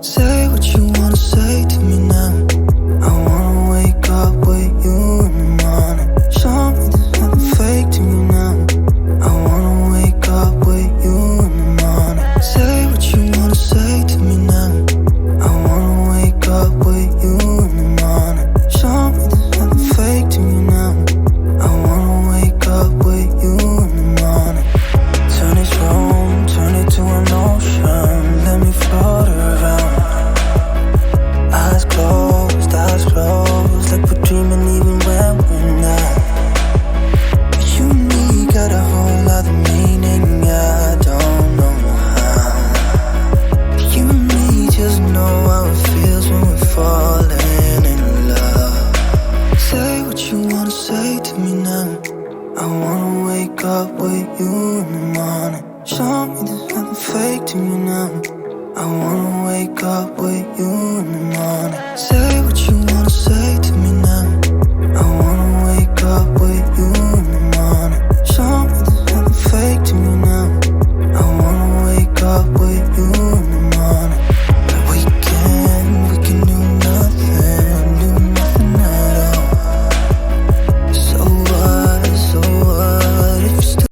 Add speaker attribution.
Speaker 1: Say what you wanna say to me now. I wanna wake up with you in the morning. Show me there's nothing fake to me now. I wanna wake up with you in the morning. Say what you wanna say to me now. I wanna wake up with you in the morning. Show me there's nothing fake to me now. I wanna wake up with you in the morning. Turn this room, turn it to an ocean. Let me float around. Eyes closed, like we're dreaming even when we're not. You and me got a whole other meaning, I don't know how. You and me just know how it feels when we're falling in love. Say what you wanna say to me now. I wanna wake up with you in the morning. Show me there's nothing fake to me now. I wanna wake up with you in the morning. Say